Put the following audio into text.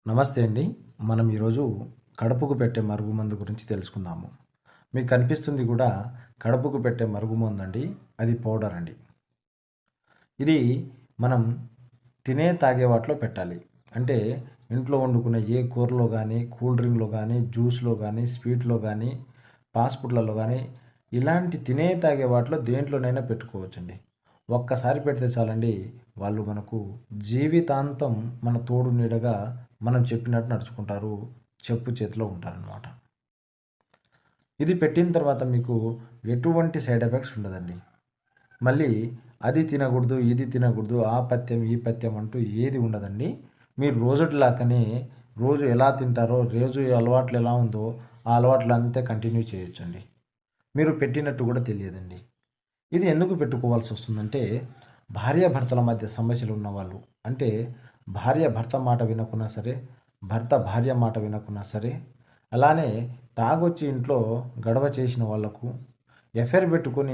నమస్తే అండి. మనం ఈరోజు కడుపుకు పెట్టే మరుగుమందు గురించి తెలుసుకుందాము. మీకు కనిపిస్తుంది కూడా కడుపుకు పెట్టే మరుగుమందండి. అది పౌడర్ అండి. ఇది మనం తినే, తాగే వాటిలో పెట్టాలి. అంటే ఇంట్లో వండుకునే ఏ కూరలో గానీ, కూల్ డ్రింక్‌లో గానీ, జ్యూస్‌లో గానీ, స్వీట్‌లో గానీ, ఫాస్ట్ ఫుడ్‌లలో గానీ, ఇలాంటి తినే, తాగే వాటిలో దేంట్లోనైనా పెట్టుకోవచ్చండి. ఒక్కసారి పెడితే చాలండి, వాళ్ళు మనకు జీవితాంతం మన తోడు నీడగా మనం చెప్పినట్టు నడుచుకుంటారు. చెప్పు చేతిలో ఉంటారనమాట. ఇది పెట్టిన తర్వాత మీకు ఎటువంటి సైడ్ ఎఫెక్ట్స్ ఉండదండి. మళ్ళీ అది తినకూడదు, ఇది తినకూడదు, ఆ పథ్యం, ఈ పథ్యం అంటూ ఏది ఉండదండి. మీరు రోజుటిలాగానే రోజు ఎలా తింటారో, రోజు అలవాట్లు ఎలా ఉందో, ఆ అలవాట్లు అంతే కంటిన్యూ చేయొచ్చండి. మీరు పెట్టినట్టు కూడా తెలియదండి. ఇది ఎందుకు పెట్టుకోవాల్సొస్తుందంటే, భార్యాభర్తల మధ్య సమస్యలు ఉన్నవాళ్ళు, అంటే భార్య భర్త మాట వినకున్నా సరే, భర్త భార్య మాట వినకున్నా సరే, అలానే తాగొచ్చి ఇంట్లో గొడవ చేసిన వాళ్ళకు, ఎఫైర్ పెట్టుకొని